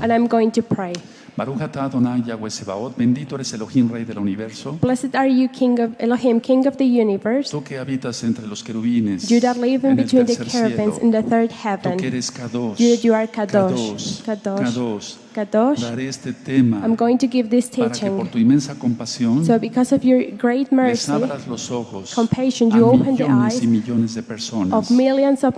And I'm going to pray. Baruch atah Adonai Yahweh Sebaot, bendito eres Elohim, Rey del universo. Blessed are you, King of Elohim, King of the universe. Tú que habitas entre los querubines, You that live in en el between the tercer cherubims cielo. in the third Tú heaven. que eres Kadosh, You that you are Kadosh. Kadosh, Kadosh. Kadosh. Kadosh. Daré este tema I'm going to give this para que por teaching. tu inmensa compasión So because of your great les mercy, abras los ojos compassion, a you open the millones eyes y millones de personas. of millions of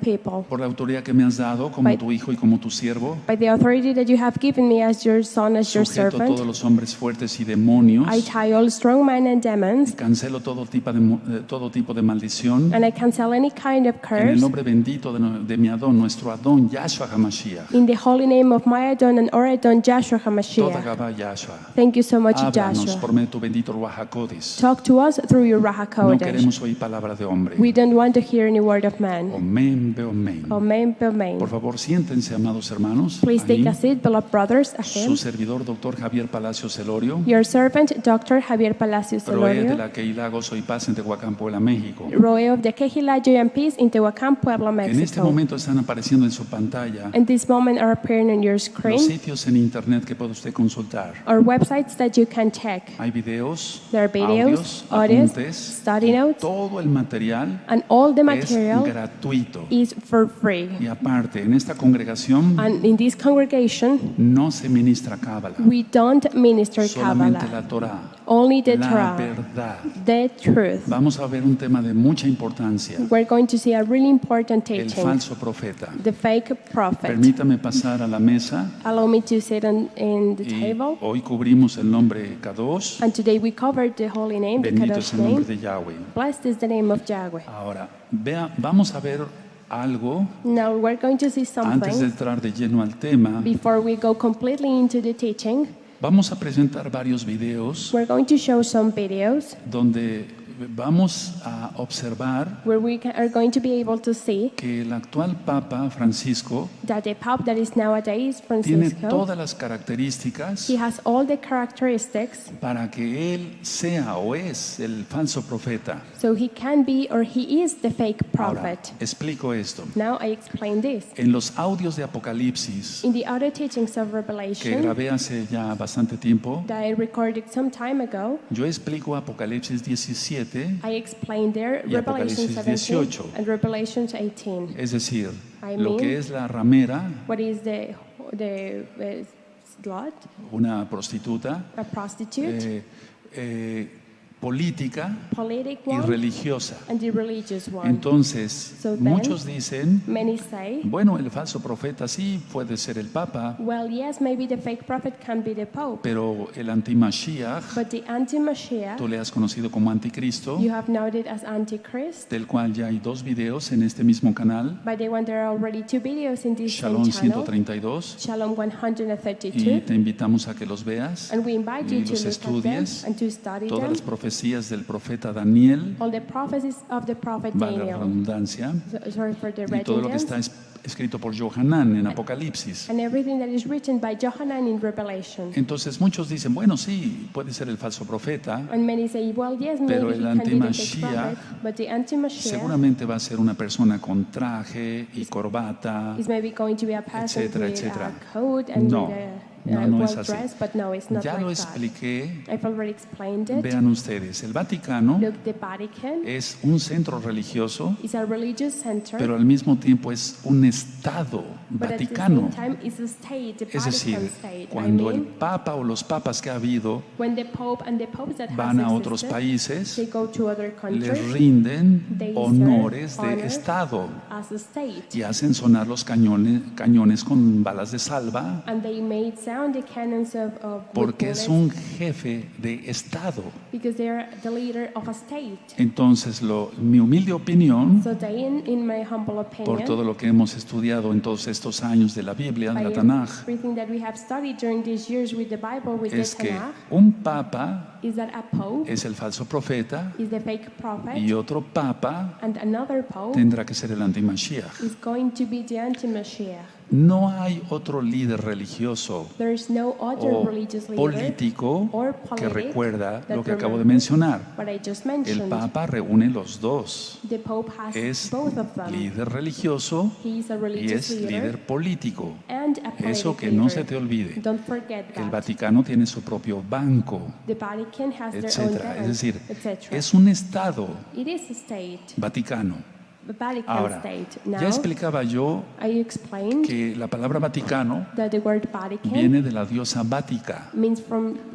people. Por la autoridad que me has dado como By- tu hijo y como tu siervo, By the authority that you have given me as your son, as your sujeto a servant, todos los hombres fuertes y demonios, I tie all strong men and demons, cancelo todo tipo de maldición, and I cancel any kind of en el curse nombre bendito de mi Adón, nuestro Adón, Yahshua HaMashiach. in the holy name of my Adon and our Adon, Joshua Toda HaMashiach. Gabá Yahshua. Thank you so much, Háblanos Joshua. por medio de tu bendito Ruach HaKodesh. Talk to us through your Raha No Kodesh. queremos oír palabra de hombre. We don't want to hear any word of man. Omen, beomen. Amen, amen. Por favor, siéntense, amados hermanos. Please take Ahí, a seat, beloved brothers. su Ahem. servidor, doctor Javier Palacios Celorio, Your servant, Dr. Javier Palacios Roeh de Celorio, la Kehila Gozo y Paz en Tehuacán, Puebla, México. Roeh of the Kehila Joy and Peace in Tehuacán, Puebla, En este Mexico. momento están apareciendo en su pantalla And this moment are appearing on your los screen, sitios en internet que puede usted consultar. or websites that you can check. Hay videos, There are videos, audios, apuntes, study notes, todo el material and all the es material gratuito. is for free. Y aparte, en esta congregación And in this congregation, no se ministra cábala, we don't minister solamente Kabbalah, la Torah, only the la Torah, verdad. the truth. Vamos a ver un tema de mucha importancia, We're going to see a really important el teaching, falso profeta. the fake prophet. Permítame pasar a la mesa Allow me to sit in the y table. hoy cubrimos el nombre Kadosh, And today we covered the holy name, the bendito es Kadosh el nombre name. de Yahweh. Blessed is the name of Yahweh. Ahora, vamos a ver algo Now we're going to see antes de something entrar de lleno al tema. before we go completely into the teaching. Vamos a presentar varios videos We're going to show some videos donde vamos a observar where we are going to be able to see que el actual Papa Francisco that the Pope that is nowadays tiene Francisco, todas las características he has all the characteristics para que él sea o es el falso profeta. so he can be or he is the fake Ahora, prophet. explico esto. Now I explain this. En los audios de Apocalipsis In the other teachings of que Revelation grabé hace ya bastante tiempo, that I recorded some time ago, yo explico Apocalipsis 17, I explained there Y Revelation Apocalipsis 17 18. and Revelation 18. es decir, I lo mean- que es la ramera, What is the slut, una prostituta, a prostitute, política politic y one, religiosa. and the religious one. Entonces, So then- muchos dicen, Many say, bueno, el falso profeta sí puede ser el Papa, well, yes, maybe the fake prophet can be the Pope, pero el anti-Mashiach, but the anti-Mashiach, tú le has conocido como anticristo, you have noted as Antichrist. del cual ya hay 2 videos en este mismo canal, By the one, there are already 2 videos in this same Shalom channel, 132, Shalom y 132, te invitamos a que los veas and we invite y you to los look at them estudies, and to study todas them. las profecías del profeta Daniel, All the prophecies of the prophet valga la Daniel. redundancia, Sorry for the y todo lo que está redundancy. escrito por Johanan en Apocalipsis. And everything that is written by Johanan in Revelation. Entonces muchos dicen, bueno, sí, puede ser el falso profeta, And many say, well, yes, Pero maybe el he can be the fake anti-Mashiach prophet, but the anti-Mashiach seguramente va a ser una persona con traje y corbata, is maybe going to be a person etcétera, with etcétera. a coat and No, with a no es well así. dressed, but no, it's not Ya like lo that. expliqué, I've already explained it. vean ustedes, el Vaticano Look, the Vatican es un centro religioso, is a religious center, pero al mismo tiempo es un Estado but at the Vaticano. same time it's a state, the Es decir, Vatican state. cuando I el mean, Papa o los papas que ha habido when the Pope and the popes that van has a otros existed, países, they go to other les countries rinden They honores serve de honor Estado as a state. y hacen sonar los cañones con balas de salva, And they made sound the cannons of porque es bullets un jefe de Estado. because they are the leader of a state. Entonces, mi humilde opinión, So they, in my humble por todo opinion, lo que hemos estudiado en todos estos años de la Biblia, de by la Tanaj, everything that we have studied during these years with the Bible, with es the que Tanakh, un papa is that a Pope es el falso profeta is the fake prophet, y otro papa and another Pope tendrá que ser el anti-Mashiach. is going to be the anti-Mashiach. No hay otro líder religioso There is no other o religious leader político or que politic recuerda that lo que acabo de remembers mencionar. what I just El mentioned. Papa reúne los dos. The Pope has Es both of them. líder religioso He is a y religious es leader líder político. and a Eso politic que no se leader. te olvide. Don't forget El that. Vaticano tiene su propio banco, The Vatican has their own etcétera. bank, Es decir, etc. es un Estado It is a state, Vaticano. the Vatican Ahora, state. ya Now, explicaba yo I explained que la palabra Vaticano that the word Vatican viene de la diosa Vática.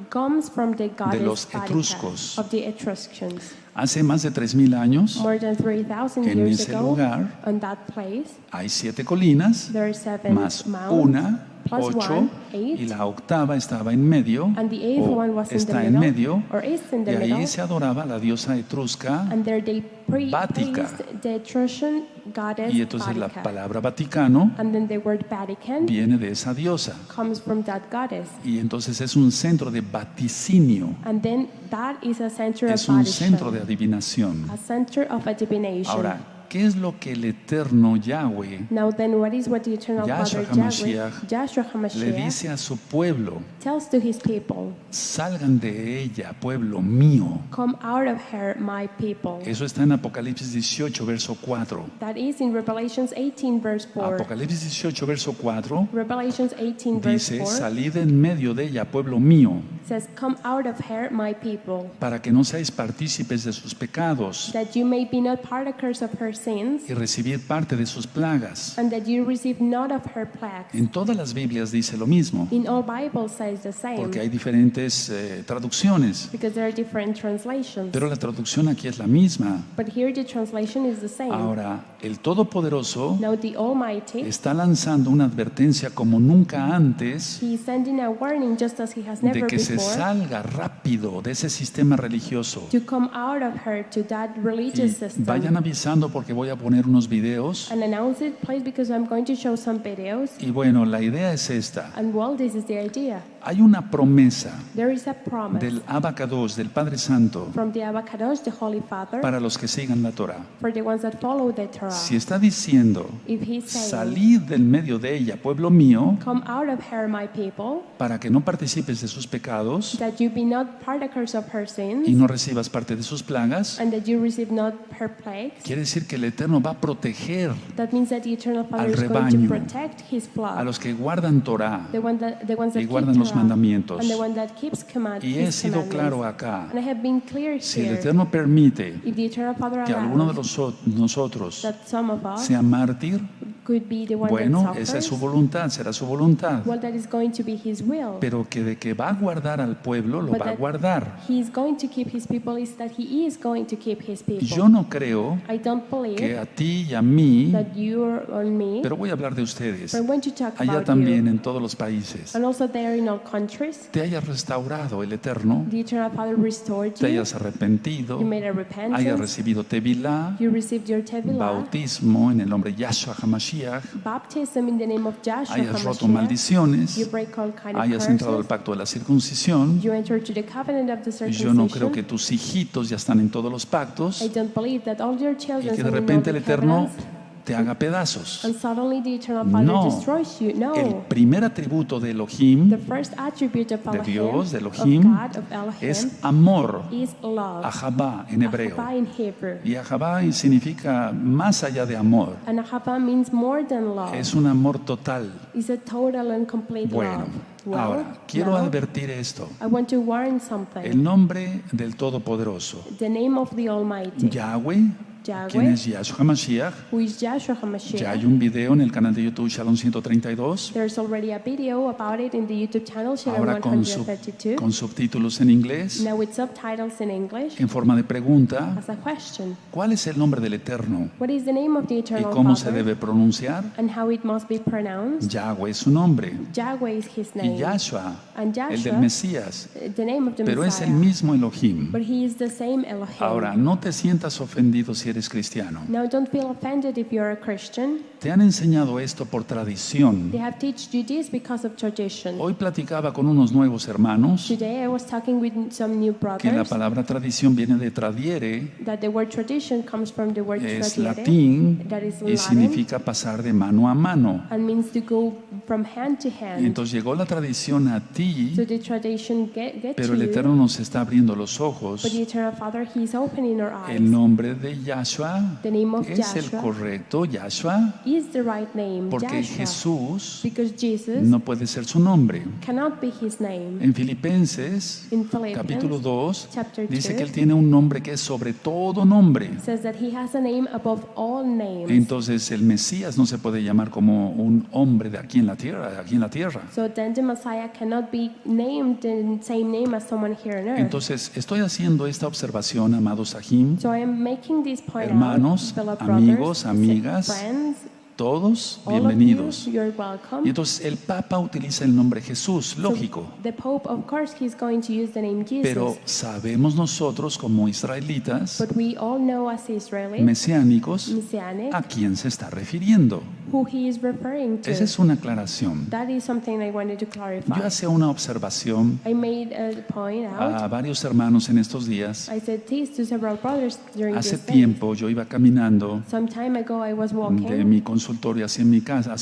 comes from the los goddess Vatica, etruscos. of the Etruscans. Hace más de 3000 años, More than 3,000 en years ese ago, lugar on that place, hay 7 colinas, there are 7 más mountains, una, plus 8, 1, 8, y la octava estaba en medio, and the 8th o one was in the está en middle, medio, or is in y the ahí middle, se adoraba la diosa etrusca, and there they Vática. praised the Etruscan goddess y entonces la Vática. palabra Vaticano And then the word Vatican viene de esa diosa. comes from that goddess. Y entonces es un centro de vaticinio, And then that is a center es of un addition, centro de adivinación. a center of divination. Ahora, ¿qué es lo que el eterno Yahweh Now then, what the eternal Yahshua Father Yahweh, HaMashiach Joshua le HaMashiach, dice a su pueblo? tells to his people, Salgan de ella, pueblo mío. come out of her, my people. Eso está en Apocalipsis 18, verso 4. That is in Revelations 18 verse 4. Apocalipsis 18, verso 4 Revelations 18 verse dice, 4 salid en medio de ella, pueblo mío, says, come out of her, my people, para que no seáis partícipes de sus pecados that you may be not partakers of her sins, y recibid parte de sus plagas. and that you receive not of her plagues. En todas las Biblias dice lo mismo, In all Bibles says the same, porque hay diferentes traducciones, because there are different translations. pero la traducción aquí es la misma. But here the translation is the same. Ahora, el Todopoderoso Now the Almighty, está lanzando una advertencia como nunca antes He is sending a warning just as He has de never que se before salga rápido de ese sistema religioso. to come out of her to that Y religious system. vayan avisando porque voy a poner unos videos. And announce it, please, because I'm going to show some videos. Y bueno, la idea es esta. And well, this is the idea. Hay una promesa There is a promise del Abacados, del Padre Santo, from the Abacados, the Holy Father, para los que sigan la Torah. for the ones that follow the Torah. Si está diciendo, If He's saying, salid del medio de ella, pueblo mío, come out of her, my people, para que no participes de sus pecados that you be not partakers of her sins, y no recibas parte de sus plagas, and that you receive not her plagues. quiere decir que el Eterno va a proteger That means that the Eternal Father al is going rebaño, to protect His a flock, los que guardan Torah the ones that y keep guardan los Torah, mandamientos. and the one that keeps Y he His sido commandments. claro acá. And I have been clear Si el here. Eterno permite If the Eternal Father que alguno de allows nosotros that some of us sea mártir, could be the one bueno, that esa es su suffers, voluntad, será su voluntad. well, that is going to be His will. Pero que de que va a guardar al pueblo, lo But va a that guardar. He is going to keep His people is that He is going to keep His people. Yo no creo I don't que believe a ti y a mí, that you or me, pero voy a hablar de ustedes, but I'm going to talk allá about también you. en todos los países, And also there in all countries, te hayas restaurado el Eterno, the Eternal Father restored te you. hayas arrepentido, You made a hayas repentance. recibido tevilá, You received your Tevilah, bautismo en el nombre de Yahshua HaMashiach, baptism in the name of Joshua hayas roto HaMashiach. maldiciones, You break all kind of hayas entrado al curses. pacto de la circuncisión. You enter to the covenant of the Yo no creo circumcision. que tus hijitos ya están en todos los pactos I don't believe that all your y children que de are in all repente the el Eterno covenants, te haga pedazos. and suddenly the Eternal Father No. destroys you. El No. primer atributo de Elohim, The first attribute of de Elohim, Dios, de of Elohim, God, of Elohim, es amor, is love. ahabá en hebreo. Ahabah in Hebrew. Y ahabá significa más allá de amor, And Ahabah means more than love. es un amor total. It's a total and complete Bueno, love. Well, ahora quiero now, advertir esto. I want to warn something. El nombre del Todopoderoso, The name of the Almighty, Yahweh, quien Yahweh, es Yahshua HaMashiach. who is Joshua Ya HaMashiach. hay un video en el canal de YouTube Shalom 132, There's already a video about it in the YouTube channel, Shalom ahora con 132. subtítulos en inglés, Now with subtitles in English, en forma de pregunta. as a question. ¿Cuál es el nombre del Eterno What is the name of the y Eternal cómo se Father, debe pronunciar? and how it must be pronounced? Yahweh es su nombre Yahweh is His y name, Yahshua, and el del Joshua, Mesías, the name of the pero es el Messiah. mismo Elohim. But He is the same Elohim. Ahora, no te sientas ofendido si eres cristiano. Now don't feel offended if you're a Christian. Te han enseñado esto por tradición. They have taught you this because of tradition. Hoy platicaba con unos nuevos hermanos Today I was talking with some new que la brothers palabra tradición viene de tradiere, that the word tradition comes from the word es tradiere, latín that is y Latin, significa pasar de mano a mano. and means to go from hand to hand. Entonces llegó la tradición a ti, So the tradition get pero to el you, Eterno nos está abriendo los ojos. but the Eternal Father, He is opening our eyes. El nombre de Yahshua The name of es el Yahshua correcto, Yahshua, is the right name, porque Joshua, Jesús because Jesus no puede ser su nombre. cannot be His name. En Filipenses, In Philippians, capítulo 2, chapter dice 2, que Él tiene un nombre que es sobre todo nombre. says that He has a name above all names. Entonces el Mesías no se puede llamar como un hombre de aquí en la tierra. So then the Messiah cannot be named the same name as someone here on earth. Entonces estoy haciendo esta observación, amados Sahim, So I am making this point hermanos, out, fellow amigos, brothers, amigas, friends, todos all bienvenidos. of you, you're welcome. Y entonces el Papa utiliza el nombre Jesús, lógico. So the Pope, of course, he's going to use the name Jesus. Pero sabemos nosotros como israelitas, But we all know as Israelis, mesiánicos, Messianic, a quién se está refiriendo. who he is referring to. Esa es una aclaración. That is something I wanted to clarify. Yo hacía una observación I made a point out. a varios hermanos en estos días. I said this to several brothers during Hace this day. tiempo yo iba caminando Some time ago I was de walking mi consultorio hacia mi casa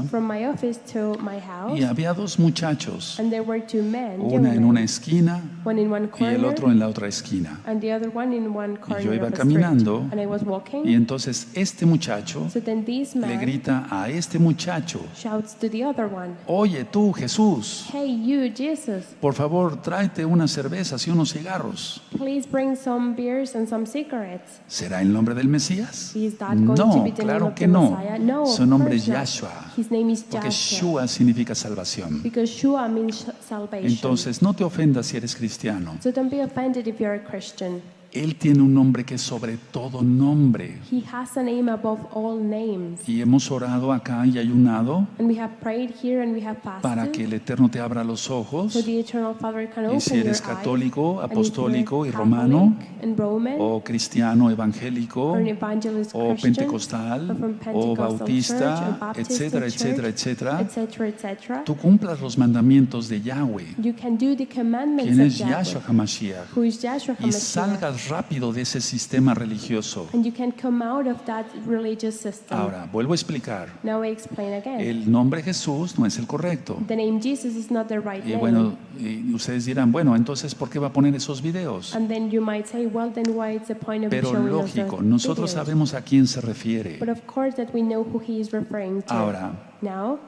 from my office to my house, y había dos muchachos, and there were two men, young una en men, una esquina one in one y el corner otro en la otra esquina. and the other one in one corner yo iba of the caminando, street. And I was walking. Y entonces este muchacho So then this le man grita a este muchacho: shouts to the other one, oye tú, Jesús, "Hey, you, Jesus, por favor tráete unas cervezas y unos cigarros. please bring some beers and some cigarettes." ¿Será el nombre del Mesías? Is that going to No, be the name claro of que the no. Messiah? No, Su of nombre es course not. Yahshua, His name is porque Joshua. Shua significa salvación. Because Shua means salvation. Entonces no te ofendas si eres cristiano. So don't be offended if you're a Christian. Él tiene un nombre que es sobre todo nombre. He has a name above all names. Y hemos orado acá y ayunado And we have prayed here and we have fasted. para que el Eterno te abra los ojos. So the Eternal Father can open Y si your eres eyes. católico, And if apostólico y you're romano, Catholic and Roman, o cristiano evangélico, or an evangelist o Christian, pentecostal, or from o Pentecostal bautista, church, or Baptist etcétera, church, etcétera, etcétera, etc., etc., tú cumplas los mandamientos de Yahweh, you can do the commandments quien of es Yahshua Yahweh, HaMashiach, who is Joshua y HaMashiach. salgas rápido de ese sistema religioso. And you can come out of that religious system. Ahora, vuelvo a explicar. Now I explain again. El nombre Jesús no es el correcto. The name Jesus is not the right Y name. bueno, y ustedes dirán, bueno, entonces, ¿por qué va a poner esos videos? And then you might say, well, then why is the point of Pero showing us lógico, those nosotros videos? sabemos a quién se refiere. But of course that we know who he is referring to. Ahora, Now,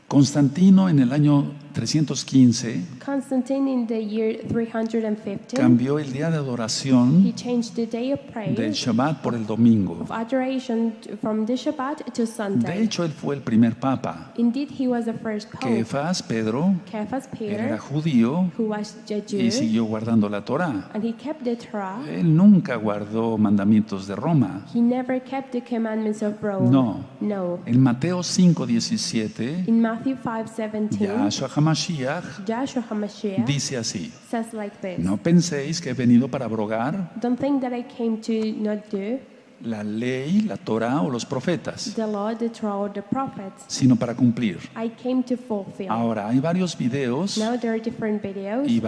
Constantino en el año 315 Constantine in the year 315, cambió el día de he adoración changed the day of del praise, Shabbat por el domingo. of adoration from the Shabbat to De Sunday. hecho, él fue el primer papa. Indeed, he was the first pope. Kefas, Pedro, Cephas él era Peter, judío who was a Jew, y siguió guardando la Torá. and he kept the Torah. Él nunca guardó mandamientos de Roma. He never kept the commandments of Rome. No. No. En Mateo 5:17, In Matthew 5:17, Yahshua HaMashiach Joshua HaMashiach dice así: says like this, no penséis que he venido para abrogar "Don't think that I came to not do la ley, la Torá o los profetas, the law, the Torah, or the prophets. sino para cumplir. I came to fulfill." Ahora, hay varios videos Now there are different videos y en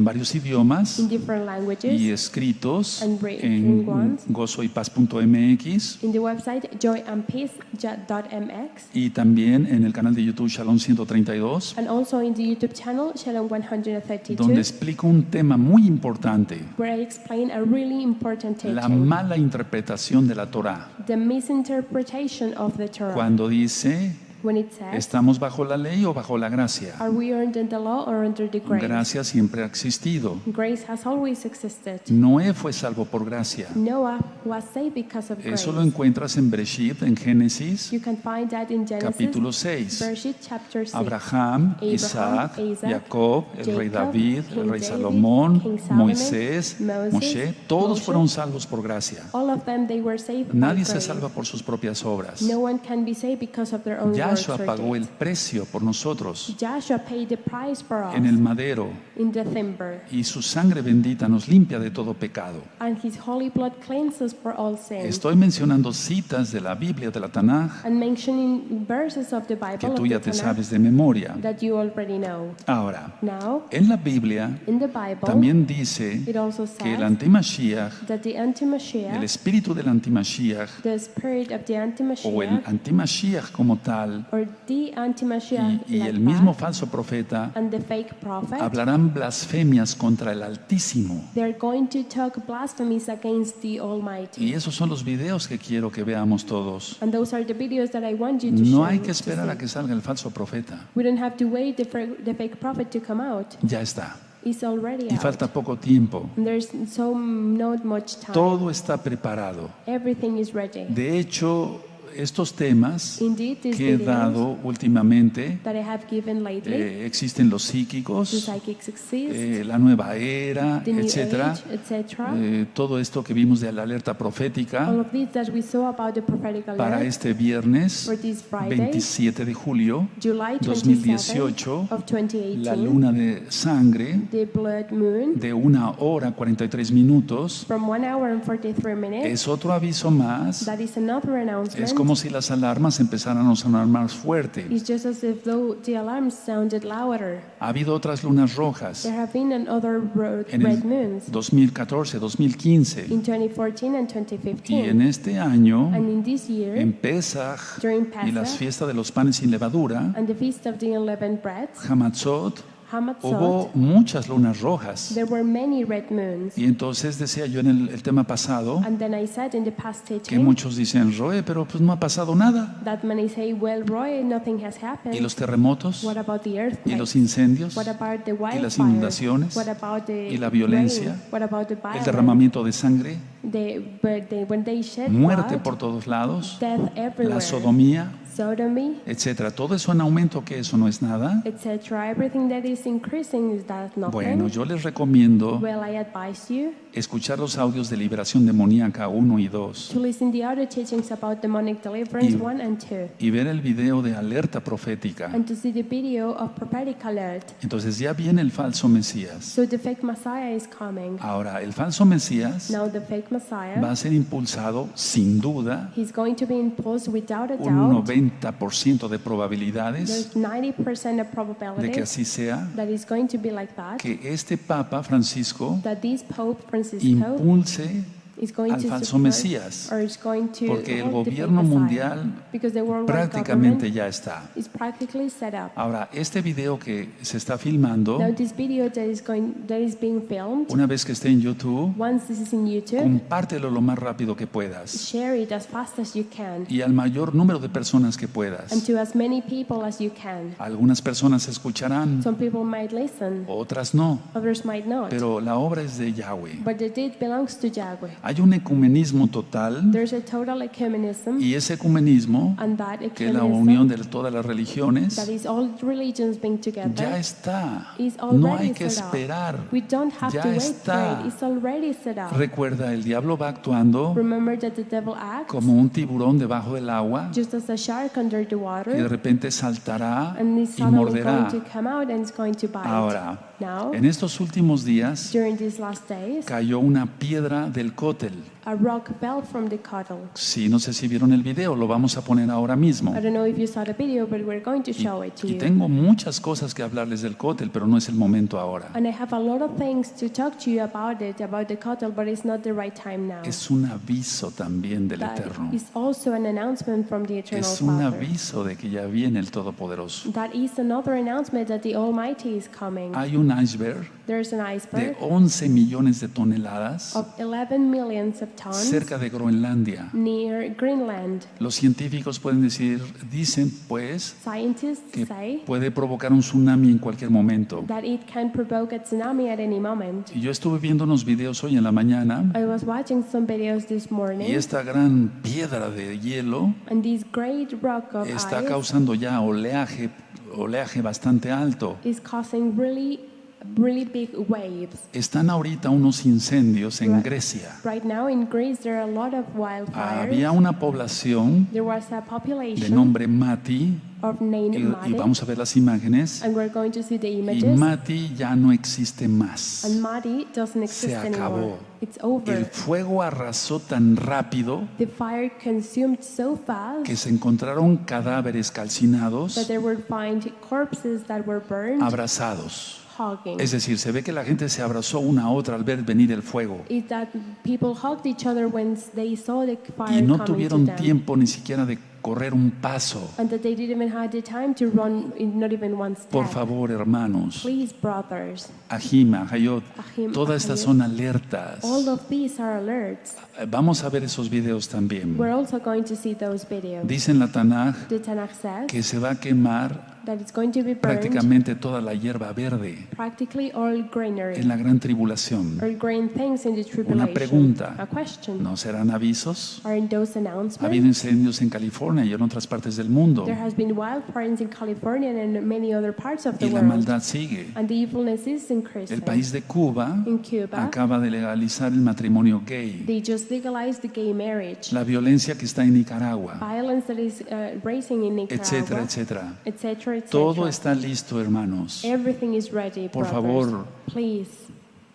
varios idiomas in different languages y escritos and written en ones. gozoypaz.mx in the website joyandpeace.mx y también en el canal de YouTube Shalom 132, and also in the YouTube channel Shalom 132, donde explico un tema muy importante: where I explain a really important la teaching, mala interpretación de la Torá. the misinterpretation of the Torah. Cuando dice, When it says, ¿estamos bajo la ley o bajo la gracia? "Are we under the law or under the grace?" Gracia siempre ha existido. Grace has always existed. Noé fue salvo por gracia. Noah was saved because of grace. Eso lo encuentras en Bereshit, en Génesis, You can find that in Genesis, capítulo 6. Bereshit chapter 6. Abraham, Isaac, Isaac, Jacob, el rey Jacob, David, King el rey David, Salomón, King Solomon, Moisés, Moses, Moshe, todos Moshe. fueron salvos por gracia. All of them, they were saved by Nadie se grace. salva por sus propias obras. No one can be saved because of their own works. Yahshua true pagó el deeds. precio por nosotros Joshua paid the price for us en el madero in the timber, y su sangre bendita nos limpia de todo pecado. and his holy blood cleanses for all sin. Estoy mencionando citas de la Biblia, de la Tanaj, And mentioning verses of the que Bible tú of ya the te Tanakh sabes de memoria. that you already know. Ahora, Now, en la Biblia in the Bible, también dice it also que el says antimashiach, that the el anti-Mashiach, espíritu del antimashiach the spirit of the o el anti-Mashiach, antimashiach como tal or the anti-Mashiach y like el mismo that, falso profeta and the fake prophet, hablarán blasfemias contra el Altísimo. they're going to talk blasphemies against the Almighty. Y esos son los videos que quiero que veamos todos. And those are the videos that I want you to No show, hay que to esperar a see. que salga el falso profeta. We don't have to wait the fake prophet to come out. Ya está. It's already Y out. falta poco tiempo. And there's not much time. Todo está preparado. Everything is ready. De hecho, estos temas Indeed, these que he videos dado últimamente, that I have given lately, existen los the psíquicos, psychics exist, la nueva era, the new etcétera. age, etc. Todo esto que vimos de la alerta profética All of these that we saw about the prophetic para alert este viernes for this Friday, 27 de julio July 27 2018, of 2018, la luna de sangre the blood moon, de 1 hora 43 minutos. from 1 hour and 43 minutes. Es otro aviso más. That is another announcement. Es como si las alarmas empezaran a sonar más fuerte. It's just as if though the alarms sounded louder. Ha habido otras lunas rojas There have been other en red el moons 2014, 2015 in 2014 and y 2015. en este año, And in this year, en Pesach during y las Pesach fiestas de los panes sin levadura, and the feast of the unleavened breads, Hamatzot, Hamatzot, hubo muchas lunas rojas. there were many red moons. Y entonces decía yo en el tema pasado And then I said in the past que teaching muchos dicen, Roeh, pero pues no ha pasado nada. that many say, well, Roy, nothing has ¿Y happened. los terremotos? What about the ¿Y earthquakes? los incendios? What about the ¿Y las wildfires? inundaciones? What about the ¿Y la violencia? rain? What about the ¿El violence? derramamiento de sangre? When they shed ¿Muerte blood, por todos lados? death everywhere, ¿La sodomía? sodomy, Etcétera. Todo eso en aumento, que eso no es nada. etc. Everything that is increasing, is that nothing? Bueno, yo les recomiendo Well, I advise you escuchar los audios de liberación demoníaca 1 y 2 to listen the other teachings about demonic deliverance Y- 1 and 2, y ver el video de alerta profética. and to see the video of prophetic alert. Entonces ya viene el falso Mesías. So the fake Messiah is coming. Ahora, el falso Mesías Now the fake Messiah, va a ser impulsado, sin duda, he's going to be imposed without a un doubt. 90% de probabilidades There's 90% of de que probability así sea, that it's going to be like that. que este Papa Francisco That this Pope Francisco impulse is going al to falso support Mesías, or is going to porque el hold the gobierno fake Messiah, mundial because the worldwide prácticamente government ya está. is practically set up. Ahora, este video que se está filmando, Now this video that is being filmed, una vez que esté en YouTube, once this is in YouTube, compártelo lo más rápido que puedas share it as fast as you can y al mayor número de personas que and puedas. to as many people as you can. Algunas personas escucharán, Some people might listen, otras no, others might not, pero la obra es de Yahweh. but the deed belongs to Yahweh. Hay un ecumenismo total There's a total ecumenism, y ese ecumenismo, and that que es la unión ecumenism, de todas las religiones, that is all religions being ya together, está. is No hay already que set up. esperar. We don't have Ya to wait está. for it. It's already set up. Recuerda, el diablo va actuando Remember that the devil acts como un tiburón debajo del agua just as a shark under the y de water, repente saltará and he's y suddenly morderá. going to come out and it's going to bite. Ahora, Now, en estos últimos días during these last days, cayó una piedra del cótel. a rock fell from the cuttle. Sí, no sé si vieron el video, lo vamos a poner ahora mismo. I don't know if you saw the video, but we're going to show it to Y you. tengo muchas cosas que hablarles del cótel, pero no es el momento ahora. And I have a lot of things to talk to you about it, about the cuttle, but it's not the right time now. Es un aviso también del That Eterno. is also an announcement from the Eternal Es un Father. aviso de que ya viene el Todopoderoso. That is another announcement that the Almighty is coming. Hay un iceberg There's an de iceberg 11 millones de toneladas of 11 millions of tons cerca de Groenlandia. near Greenland. Los científicos dicen pues Scientists que say puede provocar un tsunami en cualquier momento. that it can provoke a tsunami at any moment. Y yo estuve viendo unos videos hoy en la mañana I was watching some videos this y morning, esta gran piedra de hielo and this great rock of está ice causando ya oleaje bastante alto. is causing really big waves. Están ahorita unos incendios en Right. Grecia. Right now in Greece there are a lot of wildfires. Había una población There was a de population nombre Mati of named y Mati, vamos a ver las imágenes. and we're going to see the Y images. Mati ya no existe más. And Mati doesn't Se exist acabó. anymore. It's over. El fuego arrasó tan rápido The fire consumed so fast que se encontraron cadáveres calcinados, that there were find corpses that were burned, abrazados. hugging. Es decir, se ve que la gente se abrazó una a otra al ver venir el fuego. Is that people hugged each other when they saw the fire Y no coming to tuvieron them, tiempo ni siquiera de correr un paso. and that they didn't even have the time to run, not even one step. Por favor, hermanos, Please, brothers, Ahim, Ahayot, Ahim, todas estas Ahayot. son alertas. All of these are alerts. Vamos a ver esos videos también. We're also going to see those videos. Dice en la Tanaj The Tanakh says que se va a quemar that it's going to be burned prácticamente toda la hierba verde practically all greenery, en la gran tribulación. or green things in the Una tribulation. pregunta, A question. ¿no serán avisos? Are in those Ha habido announcements? incendios en California y en otras partes del mundo, There has been wildfires in California and in many other parts of the y la world. maldad sigue. And the evilness is increasing. El país de Cuba In Cuba, acaba de legalizar el matrimonio gay. they just legalized the gay marriage. La violencia que está en Nicaragua, Violence that is rising in etcétera, Nicaragua, etcétera. etc., etc. Todo está listo, hermanos. Everything is ready, Por brothers. favor, Please,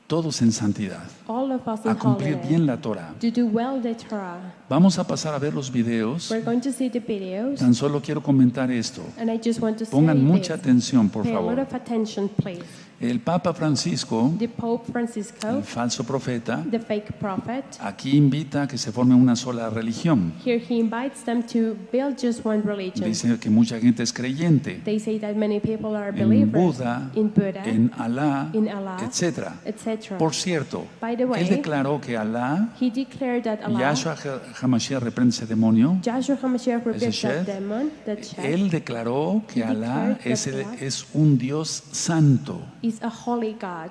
todos en santidad, all of us in a cumplir holiness, bien la Torah. to do well the Torah. Vamos a pasar a ver los videos. We're going to see the videos, Tan solo quiero comentar esto. and I just want to say Pongan mucha this. atención, por Pay a lot favor. of attention, please. El Papa Francisco, The Pope Francisco, el falso profeta, the fake prophet, aquí invita a que se forme una sola religión. here he invites them to build just one religion. Dice que mucha gente es creyente They say that many people are en believers Buda, in Buddha, en Alá, in Allah, etc. etc. Por cierto, By the way, él declaró que Alá, he declared that Allah, Yahshua HaMashiach reprende ese demonio. Joshua HaMashiach rebuked Ese that chef, demon, that chef, Él declaró que He Alá declared es, that Allah es un Dios santo. is a holy God.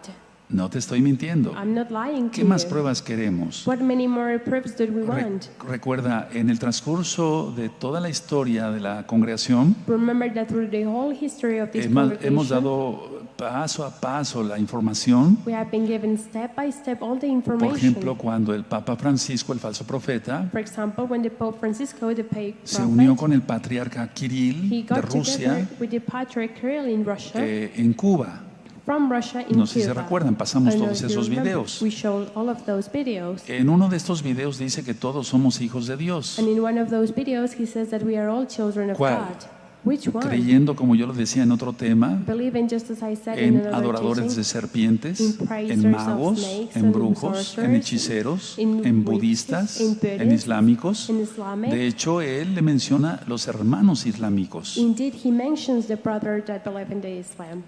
No te estoy mintiendo. I'm not lying ¿Qué to más you. pruebas queremos? What many more proofs do we want? Recuerda, en el transcurso de toda la historia de la congregación, Remember that through the whole history of this hemos congregation, dado paso a paso la información. we have been given step by step all the Por information. ejemplo, cuando el Papa Francisco, el falso profeta, For example, when the Pope Francisco, the fake se unió prophet, con el patriarca he Kirill de got Rusia together with the Patriarch Kirill in Russia, en Cuba. from Russia in No sé si se Cuba. recuerdan, pasamos I don't know todos if you esos remember. videos. We showed all of those videos. En uno de estos videos dice que todos somos hijos de Dios, And in one of those videos, he says that we are all children of ¿Cuál? God. Which one? creyendo, como yo lo decía en otro tema, Believing, just as I said in en another adoradores de teaching, serpientes, in praisers en of magos, snakes en and brujos, sorcerers, en hechiceros, in en witches, budistas, in Buddhists, en islámicos. in Islamic. De hecho, él le menciona los hermanos islámicos. Indeed, he mentions the brother that believe in the Islam.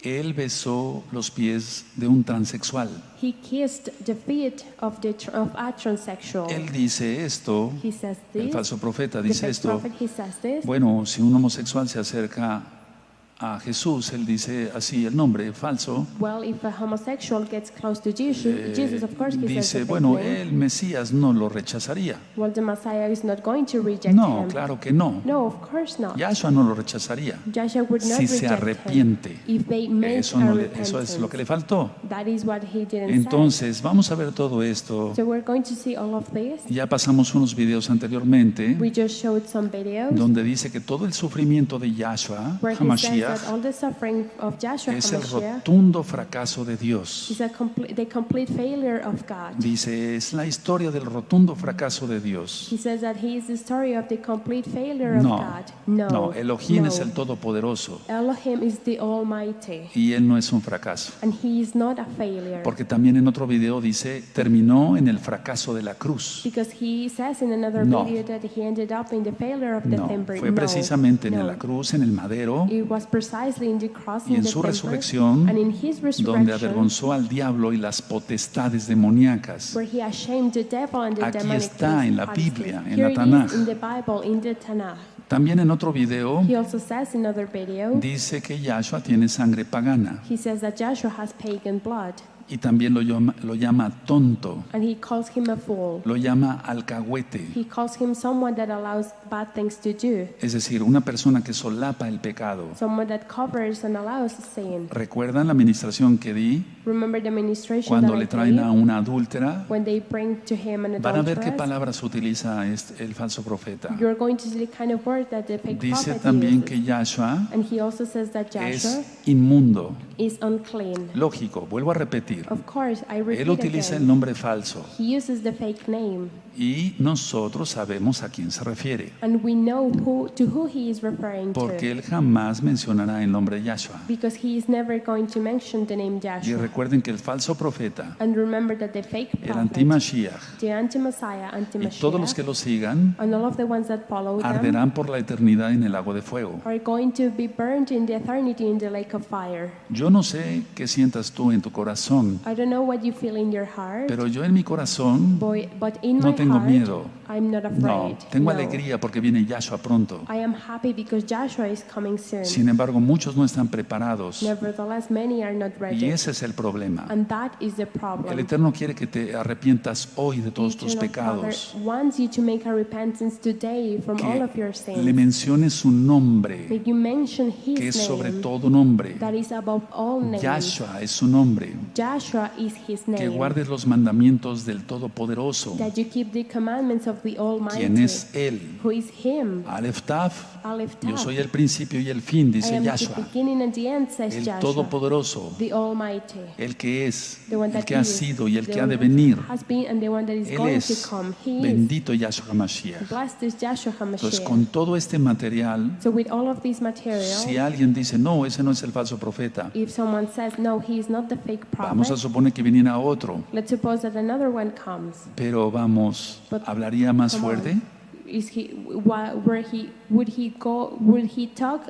Él besó los pies de un transexual. He kissed the feet of a transsexual. Él dice esto, He says el this. falso profeta The dice fake esto. prophet, he says this. Bueno, si un homosexual se acerca a Jesús, él dice así el nombre falso. Well, if a homosexual gets close to Jesus, of course, he says Dice, the bueno, fake name. el Mesías no lo rechazaría. Well, the Messiah is not going to reject No, him. claro que no. No, of course not. Yahshua no lo rechazaría. Joshua would not Si se reject arrepiente. him if they make Eso, a eso repentance. es lo que le faltó. That is what he didn't Entonces, vamos a ver todo esto. say. So we're going to see all of this. Ya pasamos unos videos anteriormente We just showed some videos donde dice que todo el sufrimiento de Yahshua, where he says that HaMashiach, all the suffering of Joshua es el HaMashiach rotundo fracaso de Dios. is the complete failure of God. Dice, es la historia del rotundo fracaso de Dios. He says that he is the story of the complete failure of No, God. No, no, Elohim no. es el Todopoderoso Elohim is the Almighty, y Él no es un fracaso. and he is not a failure. Porque también en otro video dice, terminó en el fracaso de la cruz. Because he says in another No. video that he ended up in the failure of the No, timber. fue precisamente en no. la cruz, en el madero, It was precisely in the cross, y in en the su timber, resurrección, and in his donde resurrection, avergonzó al diablo y las potestades demoníacas. where he ashamed the devil and the Aquí demonic está en la principalities. Biblia, en Here la it Tanaj. is in the Bible, in the Tanakh. También en otro video He also says in another video, dice que Yahshua tiene sangre pagana. he says that Joshua has pagan blood. y también lo llama tonto, and he calls him a fool. lo llama alcahuete, He calls him someone that allows bad things to do, es decir, una persona que solapa el pecado. someone that covers and allows sin. ¿Recuerdan la administración que di? Remember the ministration Cuando that le I traen gave? a una adúltera, When they bring to him an van a ver qué adulteress, palabras utiliza el falso profeta. you're going to see the kind of word that the fake Dice prophet también uses. que Yahshua And he also says that Joshua es inmundo. is unclean. Lógico, vuelvo a repetir. Of course, I repeat Él utiliza el again. nombre falso He uses the fake name, y nosotros sabemos a quién se refiere, and we know to who he is referring porque to, él jamás mencionará el nombre de Yahshua. because he is never going to mention the name Y Joshua. recuerden que el falso profeta, And remember that the fake el prophet, AntiMashiaj the anti-Messiah, y todos los que anti-Mashiach, lo sigan and all of the ones that follow them arderán por la eternidad en el lago de fuego. are going to be burned in the eternity in the lake of fire. Yo no sé qué sientas tú en tu corazón, I don't know what you feel in your heart, pero yo en mi corazón but in no my tengo heart, miedo. I'm not afraid. No, tengo No. alegría porque viene Yahshua pronto. I am happy because Joshua is coming soon. Sin embargo, muchos no están preparados Nevertheless, many are not y ready. ese es el problema. And that is the El problem. Eterno quiere que te arrepientas hoy de todos tus Eternal Father pecados, wants you to make a repentance today from all of your que sins. le menciones su nombre, That you mention que his es sobre name, todo nombre. that is above all names. Yahshua es su nombre. Joshua is his Que name. guardes los mandamientos del Todopoderoso. That you keep the commandments of the Almighty. ¿Quién es Él? Who is him? Aleph Taf. Aleph Yo Tav. soy el principio y el fin, I dice am the Yahshua. beginning and the end, says El Joshua. Todopoderoso, The Almighty. el que es, The one el that que ha is, sido y el the que ha one de that venir. has been and the one that is Él going es. to come. He is. Bendito Yahshua Mashiach. Blessed is Joshua Entonces, HaMashiach. con todo este material, So with all of this material, si alguien dice, no, ese no es el falso profeta, if someone says, no, he is not the fake vamos a prophet, suponer que viniera otro, let's suppose that another one comes. pero vamos, But ¿hablaría más come on. fuerte? Is he, would he talk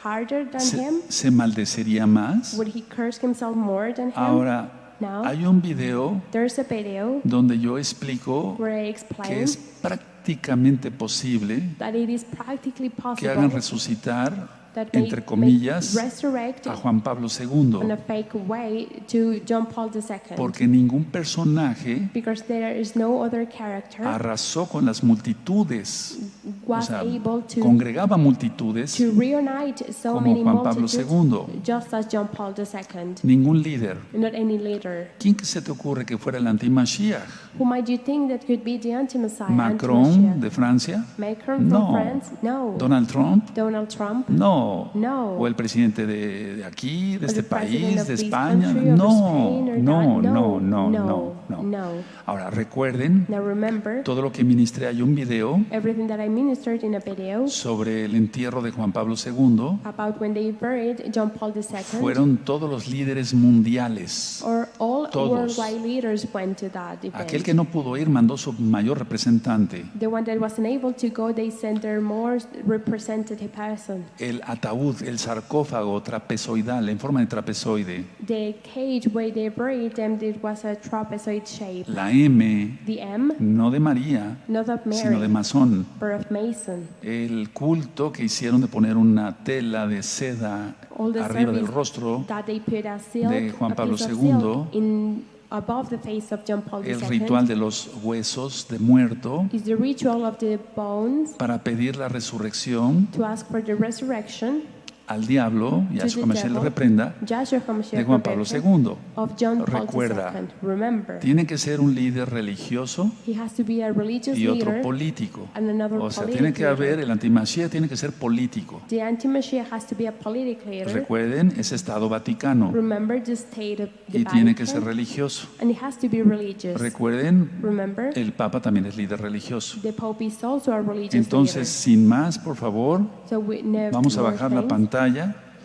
harder than him? ¿Se maldecería más? Would he curse himself more than him? Ahora, Now, hay un video there's a video donde yo explico where I que explain es prácticamente posible that it is practically que hagan possible resucitar, that entre comillas, resurrect a Juan Pablo in II, a fake way to John Paul II. porque ningún personaje Because there is no other character arrasó con las multitudes, o was sea, able to congregaba multitudes to reunite so como many Juan Pablo multitudes II. just as John Paul II. Ningún líder. Not any leader. ¿Quién se te ocurre que fuera el anti-Mashiach? Who might you think that could be the anti-Messiah? ¿Macron anti-Mashiach? de Francia? Macron No. from France? No. ¿Donald Trump? Donald Trump? No. No. ¿O el presidente de aquí, de Or este the president país, of de this España? country, or No, Spain, or no, that? no, No, no, no, no. Ahora, recuerden, Now remember, todo lo que ministré, hay un video everything that I ministered in a video sobre el entierro de Juan Pablo II. about when they buried John Paul II. Fueron todos los líderes mundiales. Or all Todos. worldwide leaders went to that event. Aquel que no pudo ir mandó su mayor representante. The one that wasn't able to go, they sent their more representative person. El ataúd, el sarcófago trapezoidal, en forma de trapezoide. The cage where they buried them, it was a trapezoid shape. La M, The M, no de María, not of sino de Mary, Masón. but of Mason. El culto que hicieron de poner una tela de seda All the arriba del service rostro, that they put a silk, de Juan a Pablo piece of II, silk in above the face of John Paul el II, ritual de los huesos de muerto is the ritual of the bones para pedir la resurrección to ask for the resurrection al diablo, y a Yahshua Mashiach le reprenda, Joshua de HaMashiach Juan Pablo repented, II. of John Paul Recuerda, II. Remember, Tiene que ser un líder religioso he has to be a religious y otro leader político. and another O sea, politic tiene que haber, leader. el antimashiach tiene que ser político. The anti-Mashiach has to be a politic leader. Recuerden, es Estado Vaticano Remember the state of the y tiene que Vatican, ser religioso. and it has to be religious. Recuerden, Remember, el Papa también es líder religioso. the Pope is also a religious Entonces, sin más, por favor, leader. So we never vamos a bajar la pantalla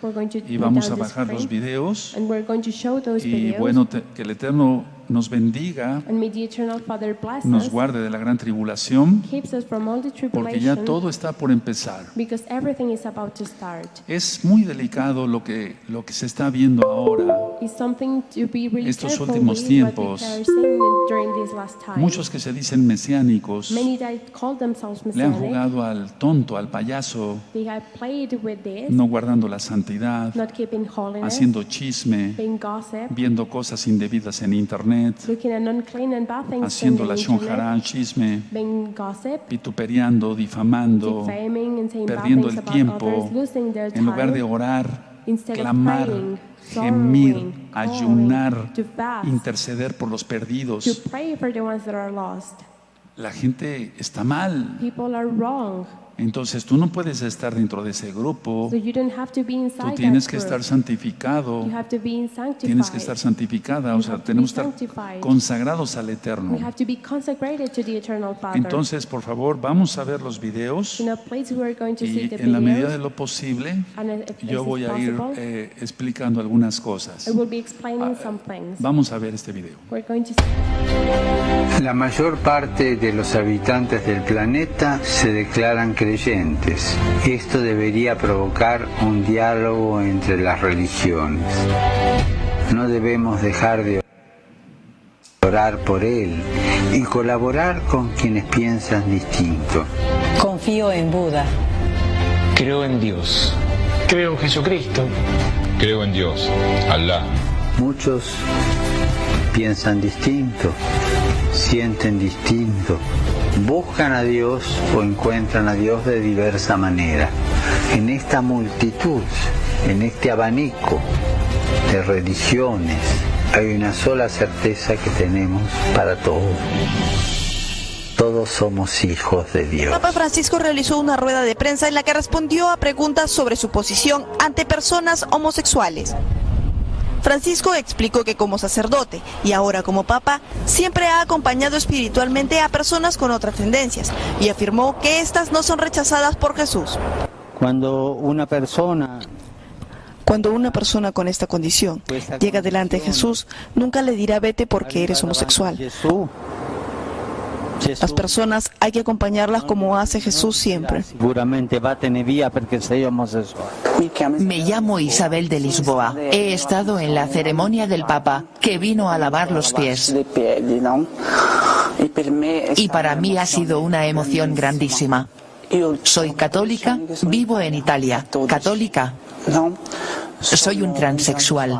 We're going to y put vamos a down the bajar los screen, videos. and we're going to show those Y videos. bueno, que el Eterno nos bendiga, and may the Eternal Father bless nos us, guarde de la gran tribulación, keeps us from all the porque ya tribulation, todo está por empezar. because everything is about to start. Es muy delicado lo que se está viendo ahora. It's something to be really Estos careful últimos with tiempos, what we are seeing during these last times. Muchos que se dicen mesiánicos Many that call themselves le han Messianic, jugado al tonto, al payaso, they have played with this, no guardando la santidad, not keeping holiness, haciendo chisme, being gossip, viendo cosas indebidas en internet, looking at unclean and bad things haciendo in la the internet, shonjará, chisme, being gossip, vituperiando, difamando, defaming and saying bad perdiendo things el about tiempo, others, losing their en lugar de time, orar, instead of clamar, praying, gemir, sorrowing, ayunar, calling, to fast, interceder por los to perdidos. pray for the ones that are lost. La gente está mal. People are wrong, Entonces tú no puedes estar dentro de ese grupo. so you don't have to be Tú inside tienes that que group. estar santificado. You have to be sanctified. Tienes que estar santificada. O You sea, have to tenemos be que estar sanctified. consagrados al Eterno. We have to be consecrated to the Eternal Father. Entonces, por favor, vamos a ver los videos. In a place we are going to see Y the en la medida videos, de lo posible, and if this yo is voy a ir possible, explicando algunas cosas. I will be explaining some things. Vamos a ver este video. We're going to see. La mayor parte de los habitantes del planeta se declaran creyentes. Esto debería provocar un diálogo entre las religiones. No debemos dejar de orar por él y colaborar con quienes piensan distinto. Confío en Buda. Creo en Dios. Creo en Jesucristo. Creo en Dios, Alá. Muchos piensan distinto, sienten distinto, buscan a Dios o encuentran a Dios de diversa manera. En esta multitud, en este abanico de religiones, hay una sola certeza que tenemos para todos. Todos somos hijos de Dios. Papa Francisco realizó una rueda de prensa en la que respondió a preguntas sobre su posición ante personas homosexuales. Francisco explicó que como sacerdote y ahora como papa, siempre ha acompañado espiritualmente a personas con otras tendencias y afirmó que éstas no son rechazadas por Jesús. Cuando una persona con esta condición llega delante de Jesús, nunca le dirá vete porque eres homosexual. Las personas hay que acompañarlas como hace Jesús siempre. Seguramente va a tener vía porque soy homosexual. Me llamo Isabel de Lisboa. He estado en la ceremonia del Papa, que vino a lavar los pies. Y para mí ha sido una emoción grandísima. Soy católica, vivo en Italia. Católica. Soy un transexual.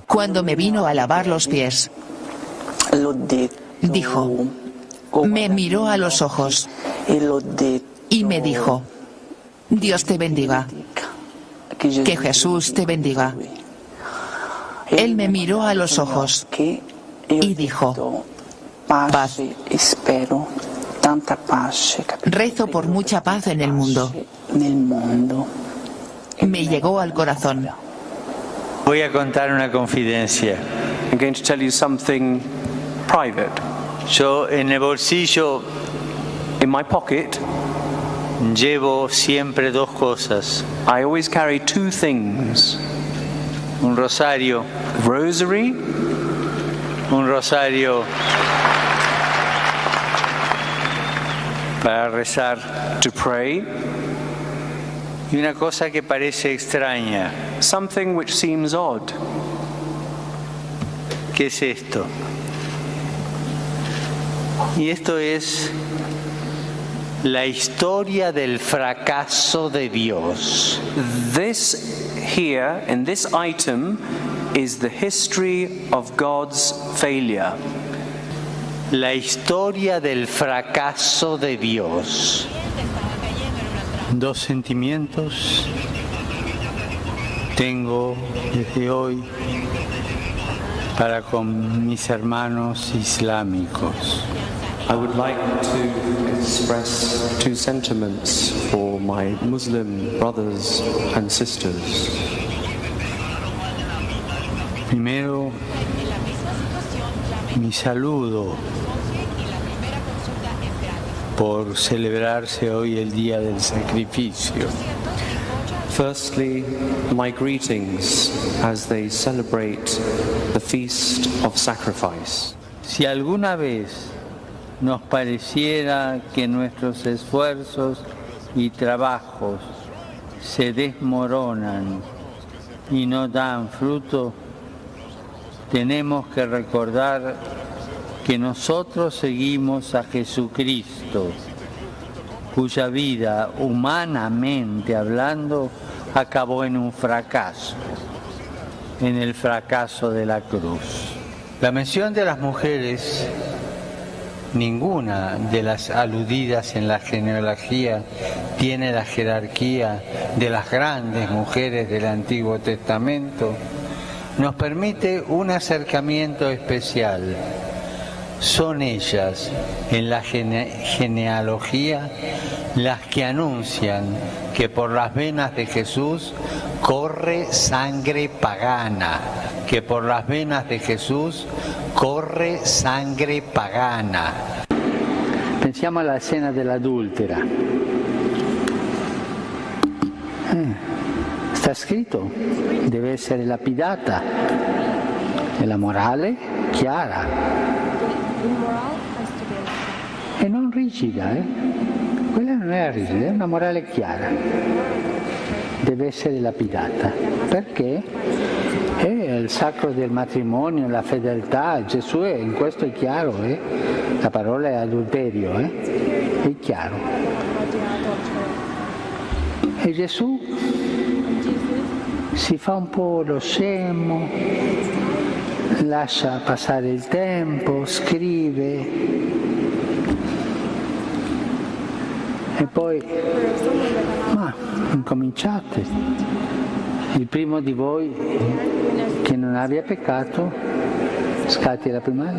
Cuando me vino a lavar los pies, dijo, me miró a los ojos y me dijo, Dios te bendiga, que Jesús te bendiga. Él me miró a los ojos y dijo, paz. Rezo por mucha paz en el mundo. Me llegó al corazón. Voy a contar una confidencia. I'm going to tell you something private. Yo en el bolsillo In my pocket, llevo siempre dos cosas. I always carry two things. Un rosario. Rosary, Un rosario para rezar. to pray, Y una cosa que parece extraña. something which seems odd. ¿Qué es esto? Y esto es la historia del fracaso de Dios. This here, in this item, is the history of God's failure. La historia del fracaso de Dios. Dos sentimientos tengo desde hoy para con mis hermanos islámicos. I would like to express two sentiments for my Muslim brothers and sisters. Primero, mi saludo por celebrarse hoy el Día del Sacrificio. Firstly, my greetings as they celebrate the Feast of Sacrifice. Si alguna vez nos pareciera que nuestros esfuerzos y trabajos se desmoronan y no dan fruto, tenemos que recordar que nosotros seguimos a Jesucristo, cuya vida, humanamente hablando, acabó en un fracaso, en el fracaso de la cruz. La mención de las mujeres, ninguna de las aludidas en la genealogía tiene la jerarquía de las grandes mujeres del Antiguo Testamento, nos permite un acercamiento especial. Son ellas, en la genealogía, las que anuncian que por las venas de Jesús corre sangre pagana, que por las venas de Jesús corre sangre pagana. Pensiamo alla scena dell'adultera. Sta scritto, deve essere lapidata. E la morale chiara. E non rigida, quella non è rigida, è una morale chiara. Deve essere lapidata. Perché? È il sacro del matrimonio, la fedeltà. Gesù in questo è chiaro, la parola è adulterio, è chiaro. E Gesù si fa un po' lo scemo, lascia passare il tempo, scrive. E poi, ma incominciate. Il primo di voi che non abbia peccato, scatti la prima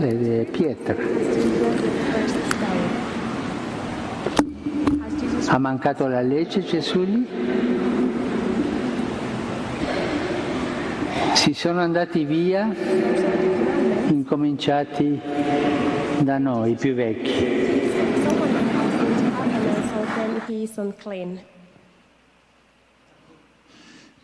pietra. Ha mancato la legge Gesù lì? Si sono andati via, incominciati da noi, più vecchi.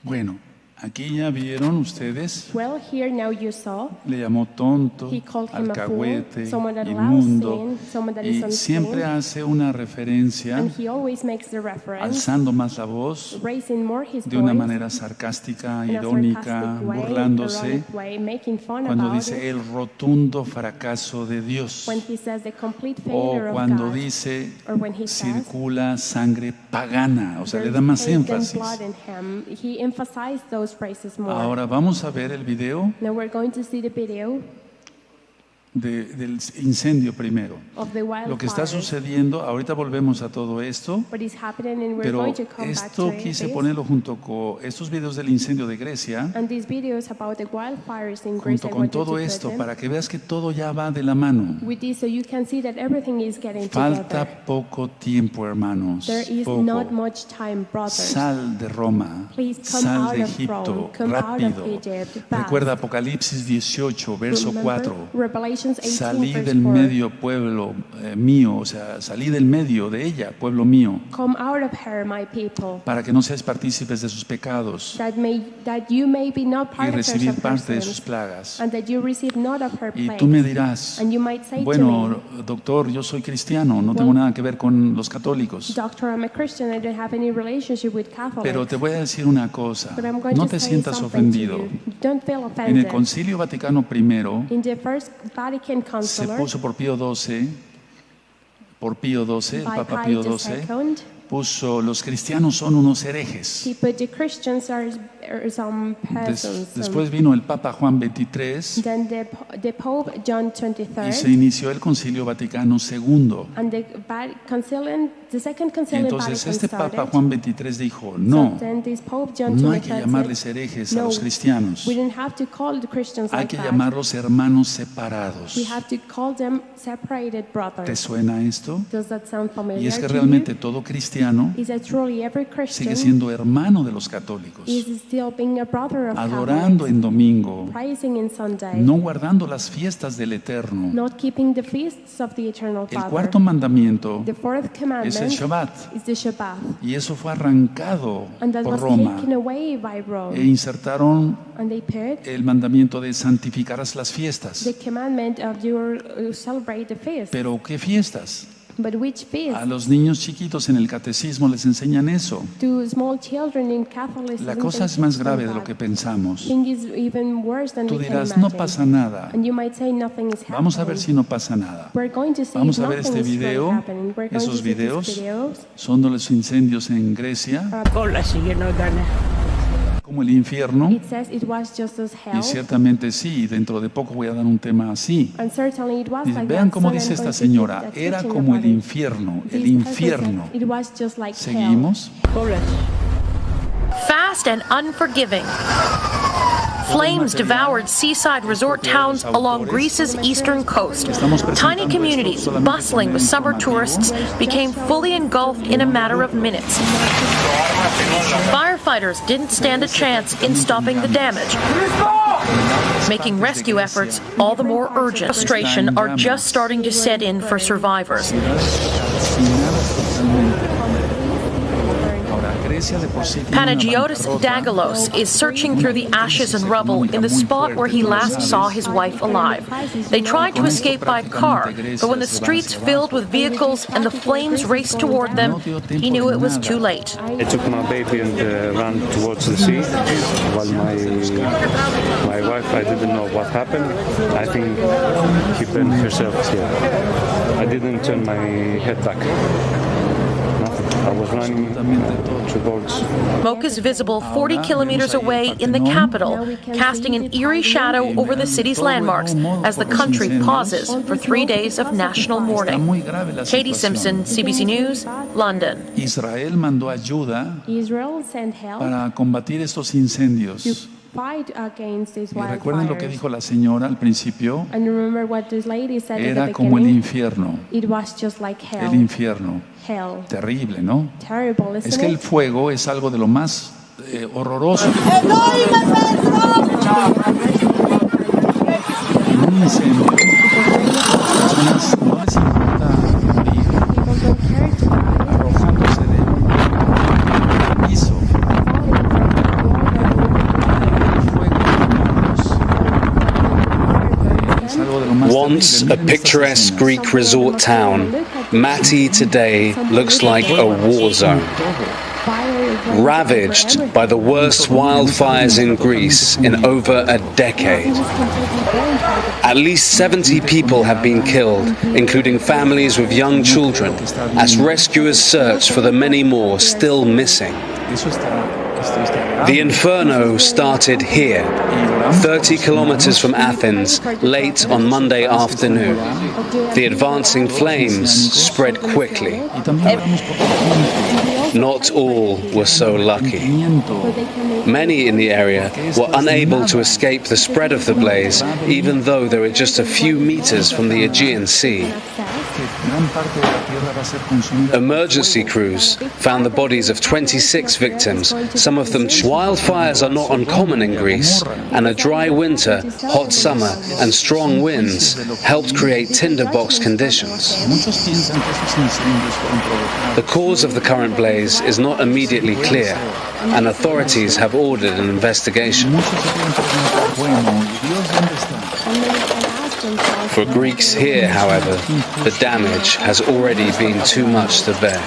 Bueno, aquí ya vieron ustedes, Well, here now you saw, le llamó tonto, he called him a fool, alcahuete, someone that allows inmundo, sin, someone that y is unclean, siempre hace una referencia, and he always makes the reference, alzando más la voz, raising more his de una voice, manera sarcástica, in a irónica, sarcastic way, burlándose, ironic way, making fun cuando about dice it, el rotundo fracaso de Dios, when he says the complete o failure of cuando God, dice or when he says, circula sangre pagana, o sea, le there's da más pagan énfasis. blood in him. He emphasized those phrases more. Ahora vamos a ver el video Now we're going to see the video del incendio primero. of the Lo que está wildfires. sucediendo, ahorita volvemos a todo esto, What is happening, and we're pero going to come back to esto quise this. ponerlo junto con estos videos del incendio de Grecia, And these videos about the wildfires in Greece, junto I con wanted to todo put esto, them para que veas que todo ya va de la mano. with this, so you can see that everything is getting Falta together. poco tiempo, hermanos. There is Poco. not much time, brothers. Sal de Roma, Please come sal out de of Egipto, Rome, come out rápido. of Egypt, fast. Recuerda Apocalipsis 18, verso Remember 4. Revelations 18, Salí verse del 4. medio, pueblo mío, o sea, salí del medio de ella, pueblo mío, Come out of her, my people, para que no seas partícipes de sus pecados that you may be not y part of recibir her parte de sus sins, plagas. and that you receive not of her Y plagues. tú me dirás, And you might say to bueno, doctor, yo soy cristiano, no tengo nada que ver con los católicos. me, Doctor, I'm a Christian, I don't have any relationship with Catholics. Pero te voy a decir una cosa, But I'm going no to te say sientas something ofendido. to you. Don't feel En el offended. Concilio Vaticano I In the First Vatican se Council, puso por Pío XII, el by Papa Pío Pius XII, II, puso los cristianos son unos herejes. he put the Christians are some persons. Después vino el Papa Juan XXIII Then the Pope John y se 23rd inició el Concilio Vaticano II. and the Second Conciliar Entonces Vatican este started. Papa Juan XXIII dijo, no, So then this Pope John no hay que 23rd llamarles said, herejes a no, los cristianos, we don't have to call the Christians hay like que that. llamarlos hermanos separados. We have to call them separated ¿Te brothers. suena esto? Does that sound familiar Y es que to realmente you? todo cristiano Is that truly every sigue Christian siendo hermano de los católicos. is still being a brother of adorando en domingo, praising in Sunday, no guardando las fiestas del Eterno. not keeping the feasts of the Eternal El Father. cuarto mandamiento The fourth es el commandment Shabbat, is the Shabbat, y eso fue arrancado and that por was Roma, taken away by Rome. e insertaron And they put el mandamiento de santificarás las fiestas. the commandment of you celebrate the feast. Pero ¿qué fiestas? But which feast? A los niños chiquitos en el catecismo les enseñan eso. To small children in Catholicism, La cosa es más grave de lo que pensamos. thing is even worse than Tú we can dirás, imagine. no pasa nada. And you might say nothing is happening. Vamos a ver si no pasa nada. We're going to see Vamos if a ver nothing este is video. really happening. We're going Esos to see these videos videos. son de los incendios en Grecia, como el infierno. It says it was just as hell. Y ciertamente sí, dentro de poco voy a dar un tema así. And certainly it was Dice, like vean that. cómo So dice I'm esta going to señora, keep era teaching como about el it. infierno, This el person infierno. said it was just like hell. Seguimos. Fast and unforgiving. Flames devoured seaside resort towns along Greece's eastern coast. Tiny communities bustling with summer tourists became fully engulfed in a matter of minutes. Firefighters didn't stand a chance in stopping the damage, making rescue efforts all the more urgent. Frustration are just starting to set in for survivors. Panagiotis Dagalos is searching through the ashes and rubble in the spot where he last saw his wife alive. They tried to escape by car, but when the streets filled with vehicles and the flames raced toward them, he knew it was too late. I took my baby and ran towards the sea, while my wife, I didn't know what happened. I think she burned herself here. I didn't turn my head back. I was running towards. Smoke is visible 40 kilometers away in the capital, casting an eerie shadow over the city's landmarks as the country pauses for 3 days of national mourning. Katie Simpson, CBC News, London. Israel mandó ayuda Israel sent help para combatir estos incendios. fight against these Y recuerden lo que wildfires. dijo la señora al principio, And remember what this lady said at era the como el beginning? infierno, It was just like hell. el infierno. Hell. Terrible, ¿no? Terrible, isn't Es que el it? fuego es algo de lo más horroroso. En un incendio, las personas no les importa morir People don't care to die. arrojándose del piso. El fuego en manos es algo de lo más Once terrible. a Miren estas picturesque escenas. Greek resort town, Mati today looks like a war zone. Ravaged by the worst wildfires in Greece in over a decade. At least 70 people have been killed, including families with young children, as rescuers search for the many more still missing. The inferno started here, 30 kilometers from Athens, late on Monday afternoon. The advancing flames spread quickly. Not all were so lucky. Many in the area were unable to escape the spread of the blaze, even though they were just a few meters from the Aegean Sea. Emergency crews found the bodies of 26 victims, some of them. Wildfires are not uncommon in Greece, and a dry winter, hot summer, and strong winds helped create tinderbox conditions. The cause of the current blaze is not immediately clear, and authorities have ordered an investigation. For Greeks here, however, the damage has already been too much to bear.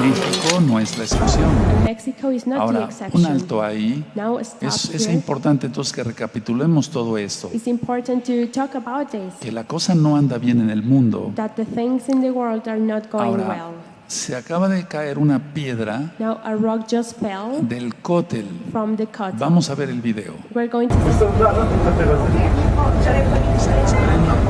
México no es la excepción. Mexico is not the Ahora, un exception. alto ahí. Now stop Es here. importante entonces que recapitulemos todo esto. It's important to talk about this. Que la cosa no anda bien en el mundo. That the things in the world are not going Ahora, well. se acaba de caer una piedra Now a rock just fell del cótel. from the cut. Vamos a ver el video. We're going to see.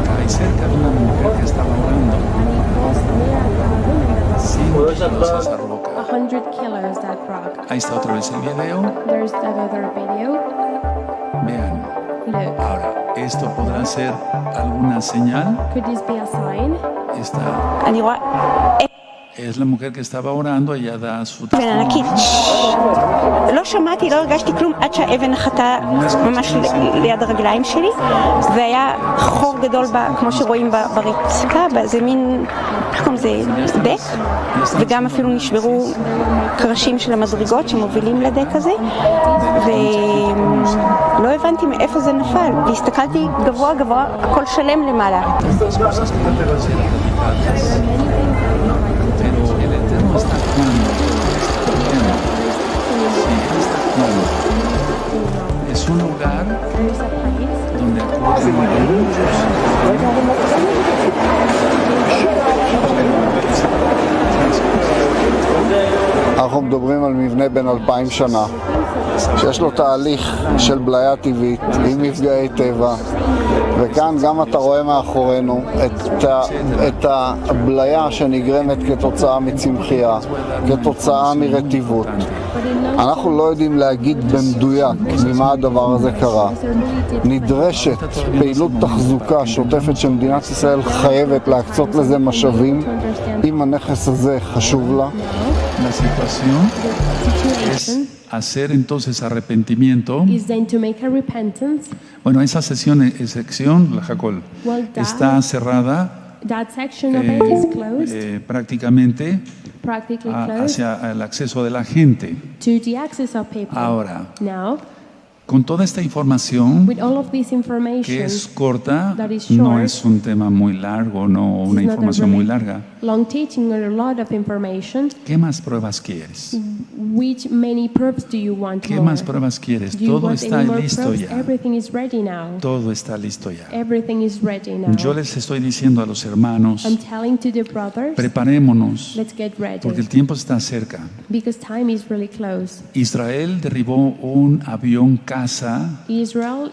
Cae cerca de una mujer que estaba orando. And it falls near a woman that 100 kilos esa roca. 100 kilos that rock. Ahí está otra vez el video. There's that other video. Vean. Look. Ahora, ¿esto podrá ser alguna señal? Could this be a sign? Está. Es la mujer que estaba orando, ella da su ולענקית. לא שמעתי, לא הרגשתי כלום עד שהאבן נחתה ממש ליד הרגליים שלי, והיה חור גדול, כמו שרואים ברצפה, באיזה מין, איך קוראים לזה, דק, וגם אפילו נשברו קרשים של המדרגות שמובילים לדק הזה, ולא הבנתי מאיפה זה נפל, והסתכלתי גבוה גבוה, הכל שלם למעלה. Está es un lugar donde acuden muchos. אנחנו מדברים על מבנה בן 2000 שנה, שיש לו תהליך של בליה טבעית עם מפגעי טבע, וכאן גם אתה רואה מאחורינו את הבליה שנגרמת כתוצאה מצמחייה, כתוצאה מרטיבות. אנחנו לא יודעים להגיד במדויק ממה הדבר הזה קרה. נדרשת פעילות תחזוקה שוטפת שמדינת ישראל חייבת להקצות לזה משאבים, אם הנכס הזה חשוב לה. La situación es hacer entonces arrepentimiento. Bueno, esa sección, la Jacol, está cerrada prácticamente hacia el acceso de la gente. Ahora, con toda esta información, que es corta, no es un tema muy largo, no una información muy larga. ¿Qué más pruebas quieres? ¿Qué más pruebas quieres? Todo está listo ya. Todo está listo ya. Yo les estoy diciendo a los hermanos, preparémonos, porque el tiempo está cerca. Israel derribó un avión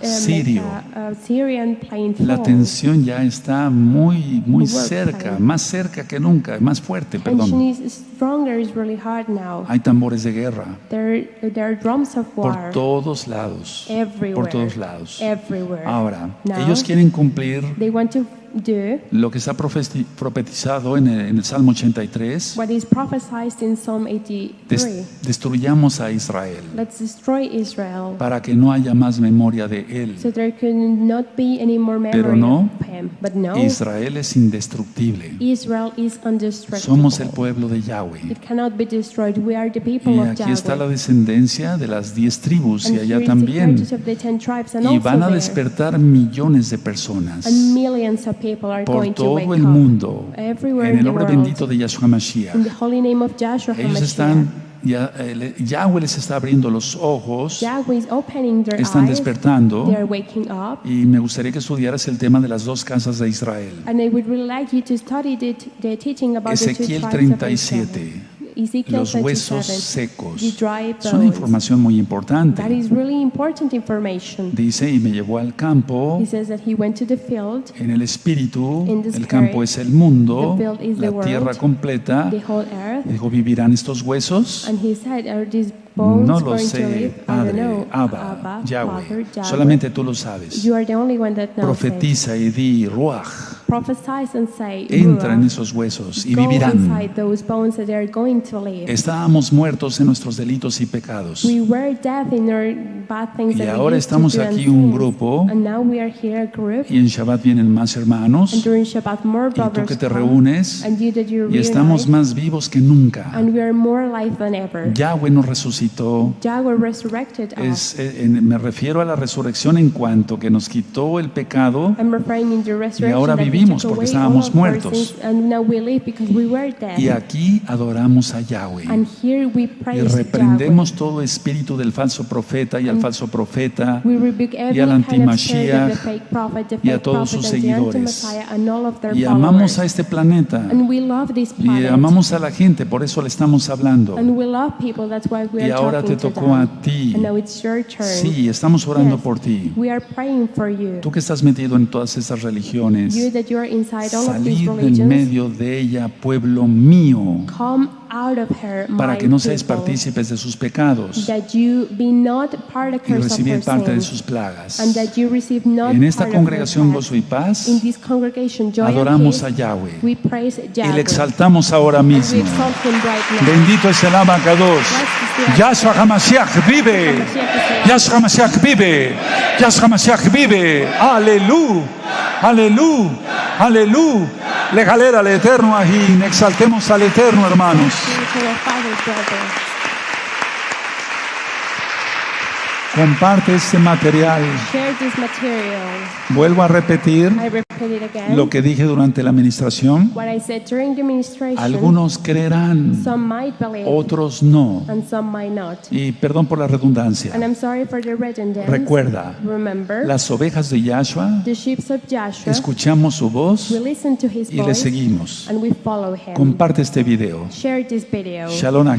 sirio. La tensión ya está muy cerca, más cerca que nunca, más fuerte, perdón. Hay tambores de guerra por todos lados, por todos lados. Ahora, ellos quieren cumplir lo que está profetizado en el Salmo 83. Destruyamos a Israel para que no haya más memoria de él. Pero no, Israel es indestructible. Somos el pueblo de Yahweh. Y aquí está la descendencia de las 10 tribus y allá también. Y van a despertar millones de personas por todo el mundo, en el nombre bendito de Yahshua Mashiach. Ellos están, Yahweh les está abriendo los ojos, están despertando, y me gustaría que estudiaras el tema de las dos casas de Israel. Ezequiel 37. Los huesos secos son información muy importante. Dice, y me llevó al campo. En el espíritu, el campo es el mundo, la tierra completa. Dijo, ¿vivirán estos huesos? No lo sé, Padre, Abba, Yahweh. Solamente tú lo sabes. Profetiza y di, Ruach. Entra en esos huesos y vivirán. Estábamos muertos en nuestros delitos y pecados. Y ahora estamos aquí un grupo. Y en Shabbat vienen más hermanos. Y tú que te reúnes. Y estamos más vivos que nunca. Yahweh nos resucitó. Me refiero a la resurrección en cuanto que nos quitó el pecado. Y ahora vivimos porque estábamos muertos. Y aquí adoramos a Yahweh. Y reprendemos todo espíritu del falso profeta y al falso profeta y al AntiMashiaj y a todos sus seguidores. Y amamos a este planeta. Y amamos a la gente, por eso le estamos hablando. Y ahora te tocó a ti. Sí, estamos orando por ti. Tú que estás metido en todas estas religiones, Salid del medio de ella, pueblo mío, para que no seáis partícipes de sus pecados y recibid parte de sus plagas. En esta congregación Gozo y Paz adoramos a Yahweh y le exaltamos ahora mismo. Bendito es el Abacados. Yahshua HaMashiach vive. Yahshua HaMashiach vive. Yahshua HaMashiach vive. Aleluya. Aleluya. Aleluya. Le galera al Eterno ahí. Exaltemos al Eterno, hermanos. Comparte este material. Vuelvo a repetir lo que dije durante la administración. Algunos creerán, otros no. Y perdón por la redundancia. Recuerda, las ovejas de Yahshua, escuchamos su voz y le seguimos. Comparte este video. Shalom.